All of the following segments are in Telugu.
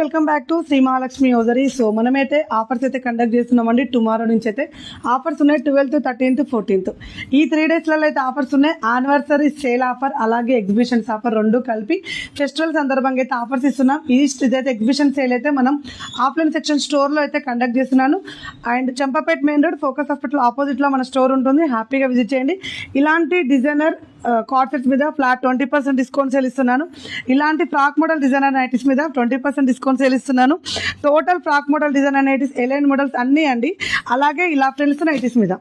Welcome back to Shri Mahalakshmi hosiery. So మనమైతే ఆఫర్స్ అయితే కండక్ట్ చేస్తున్నామండి. టుమారో నుంచి అయితే ఆఫర్స్ ఉన్నాయి. 12th, 13th, 14th ఈ 3 డేస్లలో అయితే ఆఫర్స్ ఉన్నాయి. యానివర్సరీ సేల్ ఆఫర్ అలాగే ఎగ్జిబిషన్స్ ఆఫర్ రెండు కలిపి ఫెస్టివల్ సందర్భంగా అయితే ఆఫర్స్ ఇస్తున్నాం. ఇదైతే ఎగ్జిబిషన్ సేల్ అయితే మనం ఆఫ్లైన్ సెక్షన్ స్టోర్లో అయితే కండక్ట్ చేస్తున్నాను. And Champapet main road focus hospital ఆపోజిట్లో మన స్టోర్ ఉంటుంది. హ్యాపీగా విజిట్ చేయండి. ఇలాంటి డిజైనర్ కార్డ్ సెట్స్ మీద ఫ్లాట్ 20% డిస్కౌంట్ సేల్ ఇస్తున్నాను. ఇలాంటి ఫ్రాక్ మోడల్ డిజైనర్ నైటీస్ మీద 20% డిస్కౌంట్ సేల్ ఇస్తున్నాను. Total frock model designer nighties A line models అన్నీ అండి. అలాగే ఇలా ఫ్రిల్స్ నైటీస్ మీద,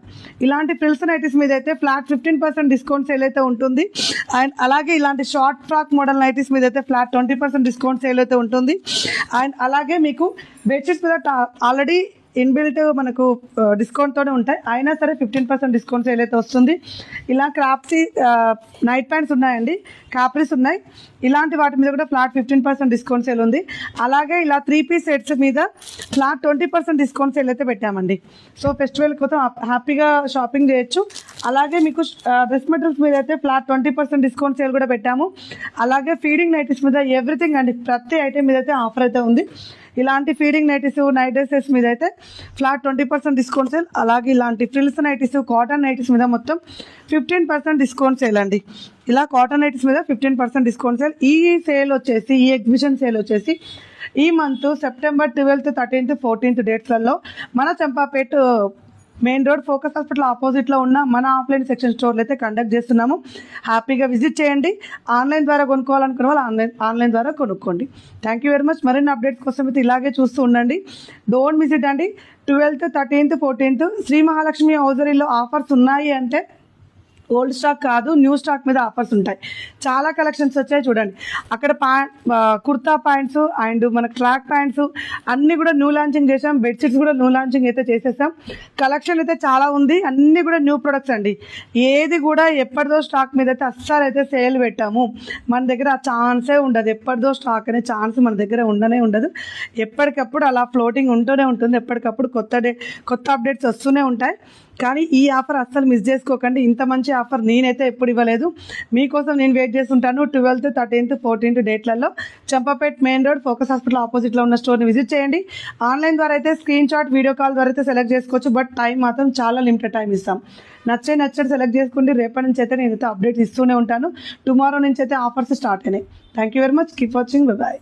ఇలాంటి ఫ్రిల్స్ నైటీస్ మీద అయితే ఫ్లాట్ 15% డిస్కౌంట్ సేల్ అయితే ఉంటుంది. అండ్ అలాగే ఇలాంటి షార్ట్ ఫ్రాక్ మోడల్ నైటీస్ మీద అయితే ఫ్లాట్ 20% డిస్కౌంట్ సేల్ అయితే ఉంటుంది. అండ్ అలాగే మీకు బెడ్షీట్స్ మీద ఆల్రెడీ ఇన్బిల్ట్ మనకు డిస్కౌంట్తోనే ఉంటాయి. అయినా సరే 15% డిస్కౌంట్ సేల్ అయితే వస్తుంది. ఇలా క్రాఫ్టీ నైట్ ప్యాంట్స్ ఉన్నాయండి, కాప్రీస్ ఉన్నాయి. ఇలాంటి వాటి మీద కూడా ఫ్లాట్ 15% డిస్కౌంట్ సేల్ ఉంది. అలాగే ఇలా 3 పీస్ సెట్స్ మీద ఫ్లాట్ 20% డిస్కౌంట్ సేల్ అయితే పెట్టామండి. సో ఫెస్టివల్ కోసం హ్యాపీగా షాపింగ్ చేయొచ్చు. అలాగే మీకు డ్రెస్ మెటీరియల్స్ మీద అయితే ఫ్లాట్ 20% డిస్కౌంట్ సేల్ కూడా పెట్టాము. అలాగే ఫీడింగ్ నైటీస్ మీద ఎవ్రీథింగ్ అండి, ప్రతి ఐటెం మీద అయితే ఆఫర్ అయితే ఉంది. ఇలాంటి ఫీడింగ్ నైటీస్, నైట్ డ్రెస్సెస్ మీద అయితే ఫ్లాట్ 20% డిస్కౌంట్ సేల్. అలాగే ఇలాంటి ఫ్రిల్స్ నైటీస్, కాటన్ నైటీస్ మీద మొత్తం 15% డిస్కౌంట్ సేల్ అండి. ఇలా కాటన్ నైటీస్ మీద 15% డిస్కౌంట్ సేల్. ఈ సేల్ వచ్చేసి, ఈ ఎగ్జిబిషన్ సేల్ వచ్చేసి ఈ month September 12th, 13th, 14th డేట్స్లలో మన Champapet main road focus hospital ఆపోజిట్లో ఉన్న మన ఆఫ్లైన్ సెక్షన్ స్టోర్లో అయితే కండక్ట్ చేస్తున్నాము. హ్యాపీగా విజిట్ చేయండి. ఆన్లైన్ ద్వారా కొనుక్కోవాలనుకున్న వాళ్ళు ఆన్లైన్ ద్వారా కొనుక్కోండి. Thank you very much. మరిన్ని అప్డేట్స్ కోసం అయితే ఇలాగే చూస్తూ ఉండండి. డోంట్ మిస్ ఇట్ అండి. 12th, 13th, 14th Shri Mahalakshmi హోజరీలో offers ఉన్నాయి అంటే ఓల్డ్ స్టాక్ కాదు, న్యూ స్టాక్ మీద ఆఫర్స్ ఉంటాయి. చాలా కలెక్షన్స్ వచ్చాయి చూడండి. అక్కడ కుర్తా ప్యాంట్స్ అండ్ మన ట్రాక్ ప్యాంట్స్ అన్నీ కూడా న్యూ లాంచింగ్ చేసాం. బెడ్షీట్స్ కూడా న్యూ లాంచింగ్ అయితే చేసేసాం. కలెక్షన్ అయితే చాలా ఉంది. అన్నీ కూడా న్యూ ప్రొడక్ట్స్ అండి. ఏది కూడా ఎప్పటిదో స్టాక్ మీద అయితే అస్సలు అయితే సేల్ పెట్టాము. మన దగ్గర ఆ ఛాన్సే ఉండదు. ఎప్పటిదో స్టాక్ అనే ఛాన్స్ మన దగ్గర ఉండనే ఉండదు. ఎప్పటికప్పుడు అలా ఫ్లోటింగ్ ఉంటూనే ఉంటుంది. ఎప్పటికప్పుడు కొత్త అప్డేట్స్ వస్తూనే ఉంటాయి. కానీ ఈ ఆఫర్ అస్సలు మిస్ చేసుకోకండి. ఇంత మంచి ఆఫర్ నేనైతే ఎప్పుడు ఇవ్వలేదు. మీకోసం నేను వెయిట్ చేస్తుంటాను. 12th, 13th, 14th డేట్లలో Champapet main road focus hospital ఆపోజిట్లో ఉన్న స్టోర్ని విజిట్ చేయండి. ఆన్లైన్ ద్వారా అయితే స్క్రీన్ షాట్, వీడియో కాల్ ద్వారా అయితే సెలెక్ట్ చేసుకోవచ్చు. బట్ టైం మాత్రం చాలా లిమిటెడ్ టైం ఇస్తాం. నచ్చని సెలెక్ట్ చేసుకోండి. రేపటి నుంచి అయితే నేనైతే అప్డేట్స్ ఇస్తూనే ఉంటాను. టుమారో నుంచి అయితే ఆఫర్స్ స్టార్ట్ అయినాయి. Thank you very much. Keep watching. Bye.